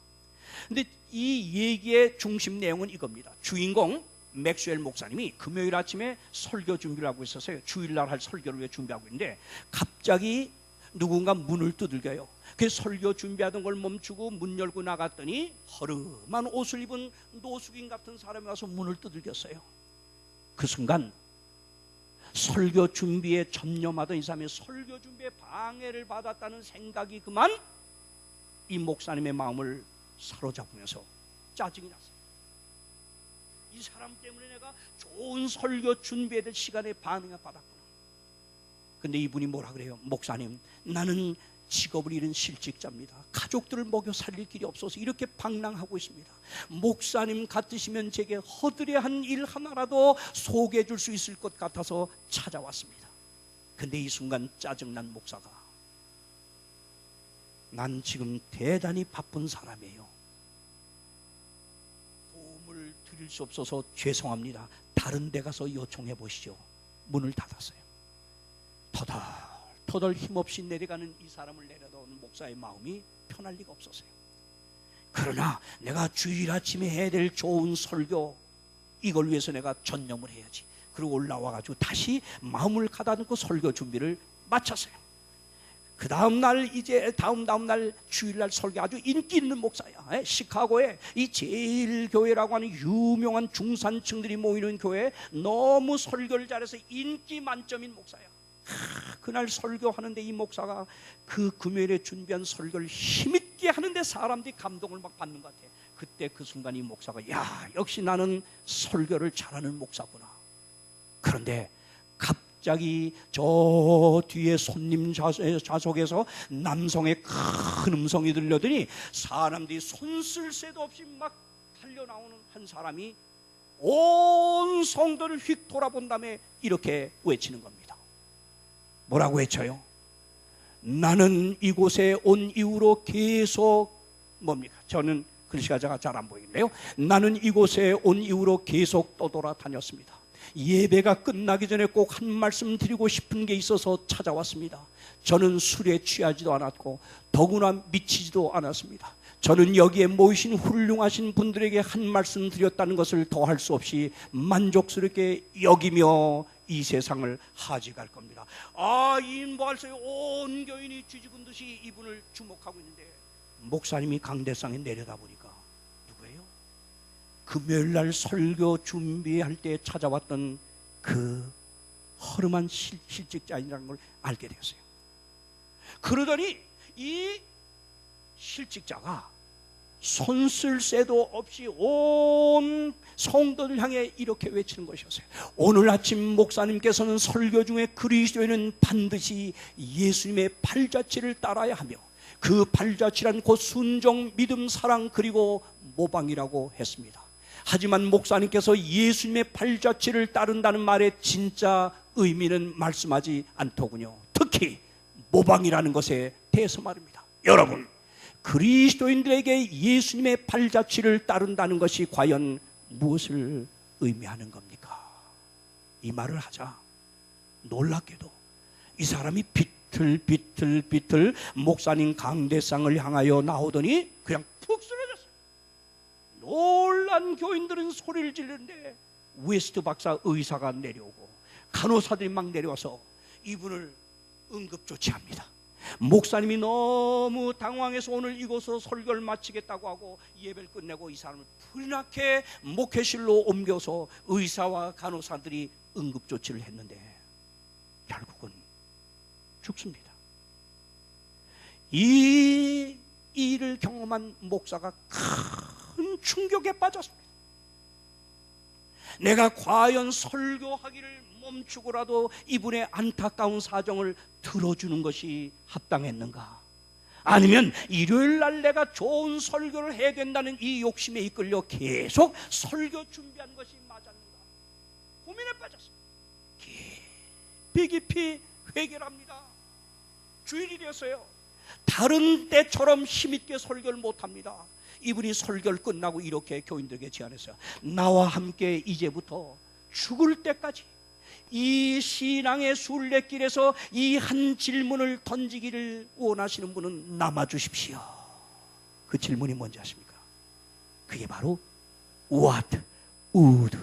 근데 이 얘기의 중심 내용은 이겁니다. 주인공 맥스웰 목사님이 금요일 아침에 설교 준비를 하고 있었어요. 주일날 할 설교를 위해 준비하고 있는데 갑자기 누군가 문을 두들겨요. 그 설교 준비하던 걸 멈추고 문 열고 나갔더니 허름한 옷을 입은 노숙인 같은 사람이 와서 문을 두들겼어요. 그 순간 설교 준비에 전념하던 이 사람이 설교 준비에 방해를 받았다는 생각이 그만 이 목사님의 마음을 사로잡으면서 짜증이 났어요. 이 사람 때문에 내가 좋은 설교 준비해야 될 시간에 방해가 받았구나. 근데 이분이 뭐라 그래요? 목사님, 나는 직업을 잃은 실직자입니다. 가족들을 먹여 살릴 길이 없어서 이렇게 방랑하고 있습니다. 목사님 같으시면 제게 허드레한 일 하나라도 소개해 줄 수 있을 것 같아서 찾아왔습니다. 근데 이 순간 짜증난 목사가, 난 지금 대단히 바쁜 사람이에요. 도움을 드릴 수 없어서 죄송합니다. 다른 데 가서 요청해 보시죠. 문을 닫았어요. 터덜 힘없이 내려가는 이 사람을 내려다오는 목사의 마음이 편할 리가 없었어요. 그러나 내가 주일 아침에 해야 될 좋은 설교, 이걸 위해서 내가 전념을 해야지. 그리고 올라와가지고 다시 마음을 가다듬고 설교 준비를 마쳤어요. 그 다음날 이제 다음날 주일날 설교 아주 인기 있는 목사야. 시카고에 이 제일교회라고 하는 유명한 중산층들이 모이는 교회에 너무 설교를 잘해서 인기 만점인 목사야. 그날 설교하는데 이 목사가 그 금요일에 준비한 설교를 힘있게 하는데 사람들이 감동을 막 받는 것 같아. 그때 그 순간 이 목사가, 야, 역시 나는 설교를 잘하는 목사구나. 그런데 갑자기 저 뒤에 손님 좌석에서 남성의 큰 음성이 들려더니 사람들이 손 쓸 새도 없이 막 달려나오는 한 사람이 온 성도를 휙 돌아본 다음에 이렇게 외치는 겁니다. 뭐라고 외쳐요? 나는 이곳에 온 이후로 계속 뭡니까? 저는 글씨가 잘 안 보이는데요. 나는 이곳에 온 이후로 계속 떠돌아다녔습니다. 예배가 끝나기 전에 꼭 한 말씀 드리고 싶은 게 있어서 찾아왔습니다. 저는 술에 취하지도 않았고 더구나 미치지도 않았습니다. 저는 여기에 모이신 훌륭하신 분들에게 한 말씀 드렸다는 것을 더할 수 없이 만족스럽게 여기며 이 세상을 하직할 겁니다. 이 인보할서에 온 교인이 쥐죽은 듯이 이분을 주목하고 있는데 목사님이 강대상에 내려다 보니까 누구예요? 금요일날 설교 준비할 때 찾아왔던 그 허름한 실직자이라는 걸 알게 되었어요. 그러더니 이 실직자가 손 쓸 새도 없이 온 성도들 향해 이렇게 외치는 것이었어요. 오늘 아침 목사님께서는 설교 중에 그리스도인은 반드시 예수님의 발자취를 따라야 하며 그 발자취란 곧 순종, 믿음, 사랑 그리고 모방이라고 했습니다. 하지만 목사님께서 예수님의 발자취를 따른다는 말의 진짜 의미는 말씀하지 않더군요. 특히 모방이라는 것에 대해서 말입니다. 여러분, 그리스도인들에게 예수님의 발자취를 따른다는 것이 과연 무엇을 의미하는 겁니까? 이 말을 하자 놀랍게도 이 사람이 비틀비틀 목사님 강대상을 향하여 나오더니 그냥 푹 쓰러졌어요. 놀란 교인들은 소리를 지르는데 웨스트 박사 의사가 내려오고 간호사들이 막 내려와서 이분을 응급조치합니다. 목사님이 너무 당황해서 오늘 이곳으로 설교를 마치겠다고 하고 예배를 끝내고 이 사람을 불이 나게 목회실로 옮겨서 의사와 간호사들이 응급조치를 했는데 결국은 죽습니다. 이 일을 경험한 목사가 큰 충격에 빠졌습니다. 내가 과연 설교하기를 멈추고라도 이분의 안타까운 사정을 들어주는 것이 합당했는가? 아니면 일요일 날 내가 좋은 설교를 해야 된다는 이 욕심에 이끌려 계속 설교 준비한 것이 맞았는가? 고민에 빠졌습니다. 깊이 회개를 합니다. 주일이 되었어요. 다른 때처럼 힘있게 설교를 못합니다. 이분이 설교를 끝나고 이렇게 교인들에게 제안했어요. 나와 함께 이제부터 죽을 때까지 이 신앙의 순례길에서 이 한 질문을 던지기를 원하시는 분은 남아주십시오. 그 질문이 뭔지 아십니까? 그게 바로 What would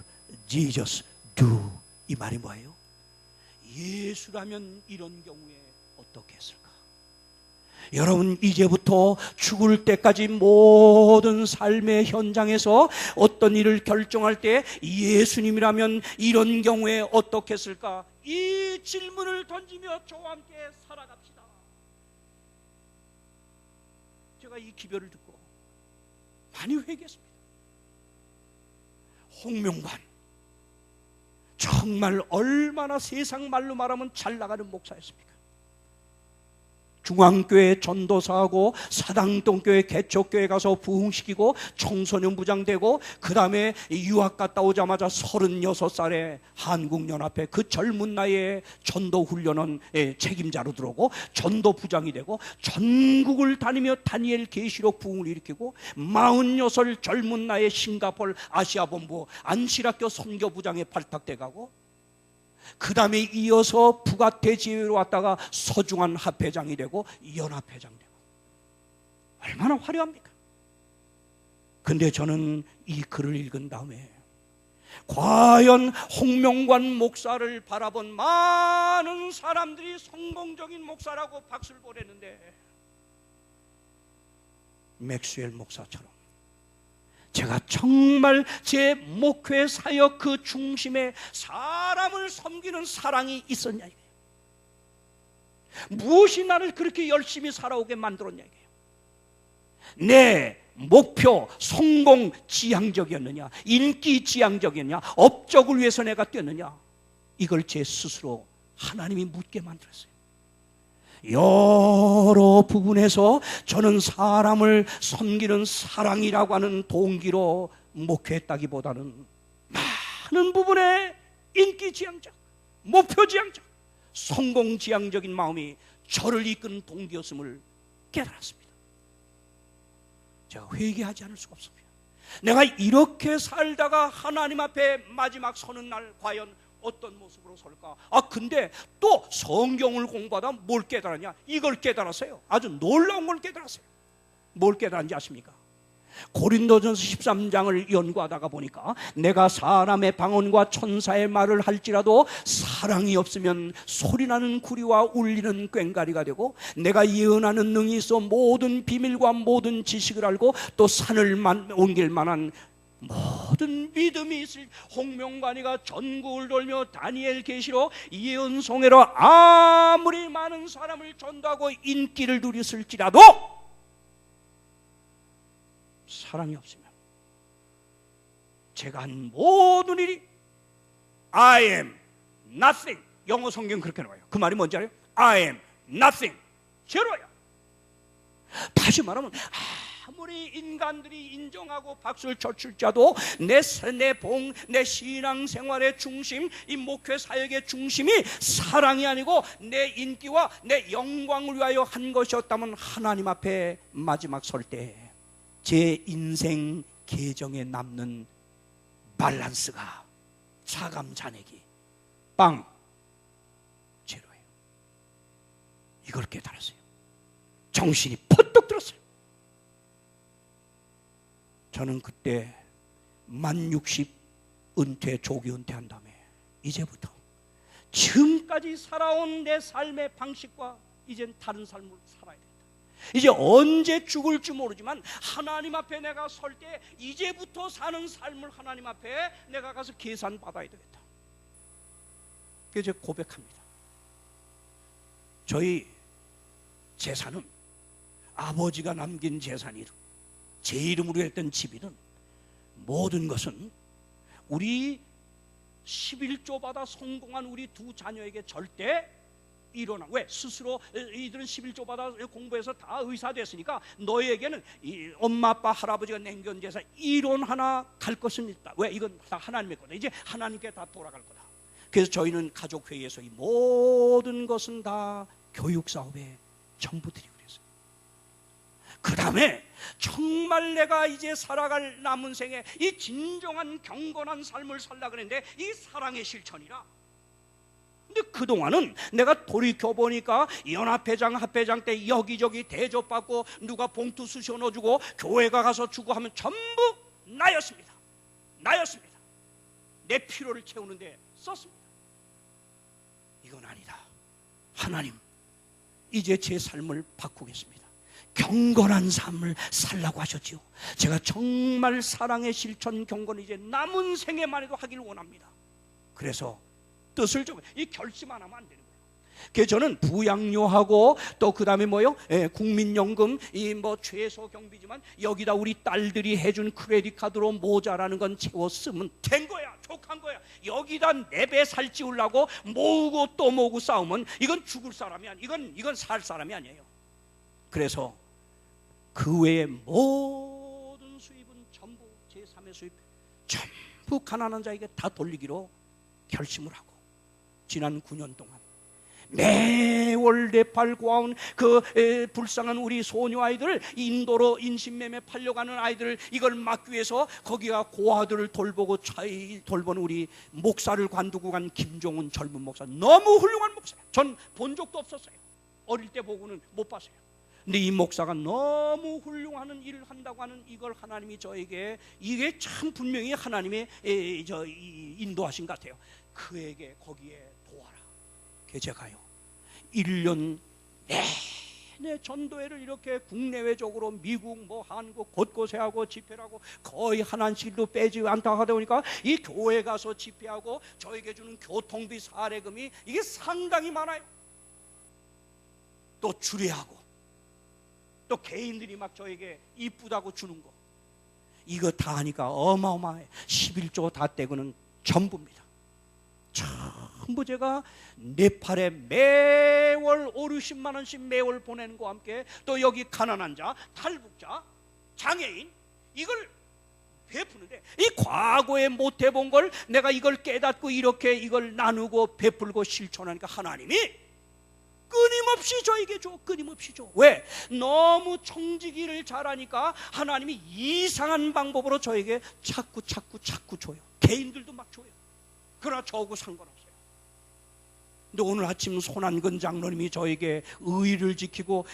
Jesus do? 이 말이 뭐예요? 예수라면 이런 경우에 어떻게 했을까? 여러분, 이제부터 죽을 때까지 모든 삶의 현장에서 어떤 일을 결정할 때 예수님이라면 이런 경우에 어떻게 했을까? 이 질문을 던지며 저와 함께 살아갑시다. 제가 이 기별을 듣고 많이 회개했습니다. 홍명관, 정말 얼마나 세상 말로 말하면 잘 나가는 목사였습니까? 중앙교회 전도사하고 사당동교회 개척교회 가서 부흥시키고 청소년부장 되고, 그 다음에 유학 갔다 오자마자 36살에 한국연합회 그 젊은 나이에 전도훈련원 책임자로 들어오고 전도부장이 되고 전국을 다니며 다니엘 계시록 부흥을 일으키고 46 젊은 나이에 싱가포르 아시아본부 안실학교 선교부장에 발탁돼 가고, 그 다음에 이어서 부가태 지회로 왔다가 서중한 합회장이 되고 연합회장 되고, 얼마나 화려합니까? 근데 저는 이 글을 읽은 다음에 과연 홍명관 목사를 바라본 많은 사람들이 성공적인 목사라고 박수를 보냈는데, 맥스웰 목사처럼 제가 정말 제 목회 사역 그 중심에 사람을 섬기는 사랑이 있었냐 이거예요. 무엇이 나를 그렇게 열심히 살아오게 만들었냐 이거예요. 내 목표, 성공 지향적이었느냐, 인기 지향적이었느냐, 업적을 위해서 내가 뛰었느냐, 이걸 제 스스로 하나님이 묻게 만들었어요. 여러 부분에서 저는 사람을 섬기는 사랑이라고 하는 동기로 목회했다기보다는 많은 부분에 인기지향적, 목표지향적, 성공지향적인 마음이 저를 이끄는 동기였음을 깨달았습니다. 제가 회개하지 않을 수가 없습니다. 내가 이렇게 살다가 하나님 앞에 마지막 서는 날 과연 어떤 모습으로 설까? 근데 또 성경을 공부하다 뭘 깨달았냐? 이걸 깨달았어요. 아주 놀라운 걸 깨달았어요. 뭘 깨달았는지 아십니까? 고린도전서 13장을 연구하다가 보니까 내가 사람의 방언과 천사의 말을 할지라도 사랑이 없으면 소리나는 구리와 울리는 꽹과리가 되고, 내가 예언하는 능이 있어 모든 비밀과 모든 지식을 알고 또 산을 옮길 만한 모든 믿음이 있을 홍명관이가 전국을 돌며 다니엘 계시로 예언송해로 아무리 많은 사람을 전도하고 인기를 누렸을지라도 사랑이 없으면 제가 한 모든 일이 I am nothing. 영어 성경 그렇게 나와요. 그 말이 뭔지 알아요? I am nothing. 제로야. 다시 말하면 아무리 인간들이 인정하고 박수를 쳐줄자도 내 신앙생활의 중심, 이 목회 사역의 중심이 사랑이 아니고 내 인기와 내 영광을 위하여 한 것이었다면 하나님 앞에 마지막 설 때 제 인생 계정에 남는 밸런스가 차감 잔액이 빵 제로예요. 이걸 깨달았어요. 정신이 퍼뜩 들었어요. 저는 그때 만 60 은퇴, 조기 은퇴한 다음에 이제부터 지금까지 살아온 내 삶의 방식과 이젠 다른 삶을 살아야 된다. 이제 언제 죽을지 모르지만 하나님 앞에 내가 설 때 이제부터 사는 삶을 하나님 앞에 내가 가서 계산 받아야 되겠다. 그래서 제가 고백합니다. 저희 재산은 아버지가 남긴 재산이 제 이름으로 했던 집이든 모든 것은 우리 11조 받아 성공한 우리 두 자녀에게 절대 일어나. 왜? 스스로 이들은 11조 받아 공부해서 다 의사 됐으니까 너희에게는 이 엄마 아빠 할아버지가 남긴 재산 1원 하나 갈 것은 있다. 왜? 이건 다 하나님의 거다. 이제 하나님께 다 돌아갈 거다. 그래서 저희는 가족회의에서 이 모든 것은 다 교육사업에 전부 드리고 그랬어요. 그 다음에 정말 내가 이제 살아갈 남은 생에 이 진정한 경건한 삶을 살라 그랬는데 이 사랑의 실천이라. 근데 그동안은 내가 돌이켜보니까 연합회장 합회장 때 여기저기 대접받고 누가 봉투 쑤셔 넣어주고 교회가 가서 주고 하면 전부 나였습니다. 내 필요를 채우는데 썼습니다. 이건 아니다. 하나님, 이제 제 삶을 바꾸겠습니다. 경건한 삶을 살라고 하셨지요. 제가 정말 사랑의 실천 경건 이제 남은 생에만 해도 하기를 원합니다. 그래서 뜻을 좀, 이 결심 안 하면 안 되는 거예요. 그래서 저는 부양료하고 또 그 다음에 뭐요? 국민연금, 이 뭐 최소 경비지만 여기다 우리 딸들이 해준 크레딧 카드로 모자라는 건 채워 쓰면 된 거야. 족한 거야. 여기다 4배 살찌우려고 모으고 또 모으고 싸우면 이건 죽을 사람이 아니, 이건 살 사람이 아니에요. 그래서 그 외의 모든 수입은 전부 제3의 수입 전부 가난한 자에게 다 돌리기로 결심을 하고 지난 9년 동안 매월 네팔 고아원 그 불쌍한 우리 소녀 아이들을 인도로 인신매매 팔려가는 아이들을 이걸 막기 위해서 거기가 고아들을 돌보고 돌보는 우리 목사를 관두고 간 김종훈 젊은 목사, 너무 훌륭한 목사예요. 전 본 적도 없었어요. 어릴 때 보고는 못 봤어요. 근데 이 목사가 너무 훌륭한 일을 한다고 하는 이걸 하나님이 저에게, 이게 참 분명히 하나님의 인도하신 것 같아요. 그에게 거기에 도와라. 그래서 제가요 1년 내내 전도회를 이렇게 국내외적으로 미국 뭐 한국 곳곳에 하고 집회를 하고 거의 하나씩도 빼지 않다 하다 보니까 이 교회 가서 집회하고 저에게 주는 교통비 사례금이 이게 상당히 많아요. 또 주례하고 또 개인들이 막 저에게 이쁘다고 주는 거, 이거 다 하니까 어마어마해. 11조 다 떼고는 전부입니다. 전부 제가 네팔에 매월 50만 원씩 매월 보내는 것과 함께 또 여기 가난한 자, 탈북자, 장애인 이걸 베푸는데 이 과거에 못 해본 걸 내가 이걸 깨닫고 이렇게 이걸 나누고 베풀고 실천하니까 하나님이 끊임없이 저에게 줘. 끊임없이 줘. 왜? 너무 청지기를 잘하니까 하나님이 이상한 방법으로 저에게 자꾸 줘요. 개인들도 막 줘요. 그러나 저하고 상관없어요. 근데 오늘 아침 손한근 장로님이 저에게 의를 지키고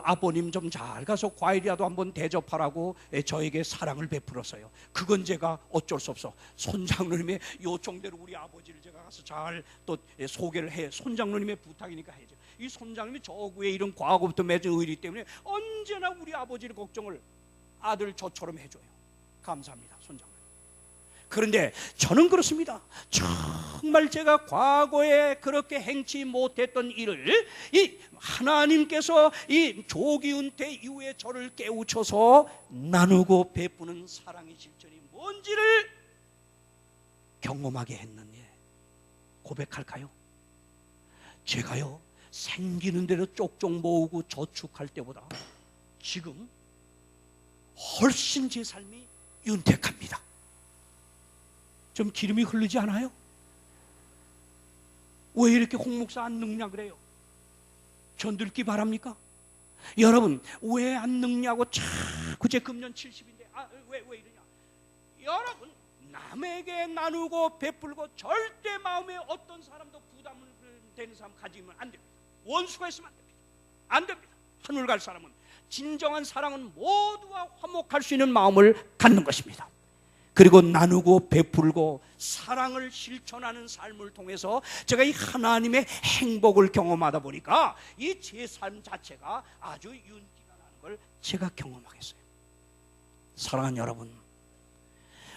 아버님 좀 잘 가서 과일이라도 한번 대접하라고 저에게 사랑을 베풀었어요. 그건 제가 어쩔 수 없어. 손 장로님의 요청대로 우리 아버지를 제가 가서 잘 또 소개를 해. 손 장로님의 부탁이니까 해야죠. 이 손 장로님이 저구에 이런 과거부터 맺은 의리 때문에 언제나 우리 아버지를 걱정을 아들 저처럼 해줘요. 감사합니다, 손 장로님. 그런데 저는 그렇습니다. 정말 제가 과거에 그렇게 행치 못했던 일을 이 하나님께서 이 조기 은퇴 이후에 저를 깨우쳐서 나누고 베푸는 사랑의 실천이 뭔지를 경험하게 했는데 고백할까요? 제가요 생기는 대로 쪽쪽 모으고 저축할 때보다 지금 훨씬 제 삶이 윤택합니다. 좀 기름이 흐르지 않아요? 왜 이렇게 홍 목사 안 늙냐 그래요? 저 늙기 바랍니까? 여러분 왜 안 늙냐고 자꾸 제 금년 70인데 왜 이러냐? 여러분 남에게 나누고 베풀고 절대 마음에 어떤 사람도 부담을 되는 사람 가지면 안 됩니다. 원수가 있으면 안 됩니다. 안 됩니다. 하늘 갈 사람은 진정한 사랑은 모두와 화목할 수 있는 마음을 갖는 것입니다. 그리고 나누고 베풀고 사랑을 실천하는 삶을 통해서 제가 이 하나님의 행복을 경험하다 보니까 이 제 삶 자체가 아주 윤기가 나는 걸 제가 경험하겠어요. 사랑하는 여러분,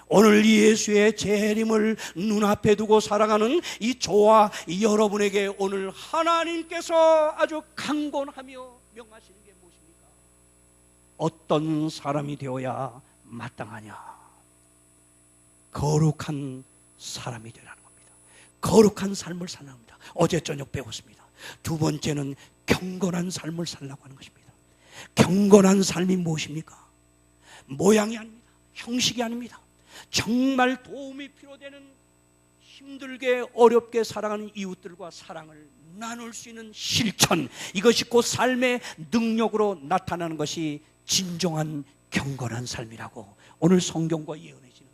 오늘 예수의 재림을 눈앞에 두고 살아가는 이 저와 여러분에게 오늘 하나님께서 아주 강권하며 명하시는 게 무엇입니까? 어떤 사람이 되어야 마땅하냐? 거룩한 사람이 되라는 겁니다. 거룩한 삶을 살라는 겁니다. 어제 저녁 배웠습니다. 두 번째는 경건한 삶을 살라고 하는 것입니다. 경건한 삶이 무엇입니까? 모양이 아닙니다. 형식이 아닙니다. 정말 도움이 필요되는 힘들게 어렵게 살아가는 이웃들과 사랑을 나눌 수 있는 실천, 이것이 곧 삶의 능력으로 나타나는 것이 진정한 경건한 삶이라고 오늘 성경과 예언의 지는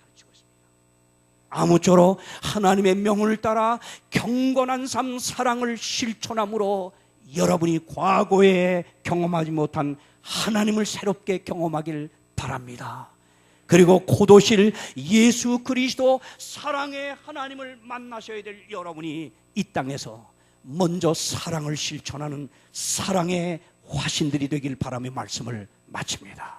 가르치고 있습니다. 아무쪼록 하나님의 명을 따라 경건한 삶, 사랑을 실천함으로 여러분이 과거에 경험하지 못한 하나님을 새롭게 경험하길 바랍니다. 그리고 곧 오실 예수 그리스도 사랑의 하나님을 만나셔야 될 여러분이 이 땅에서 먼저 사랑을 실천하는 사랑의 화신들이 되길 바라며 말씀을 마칩니다.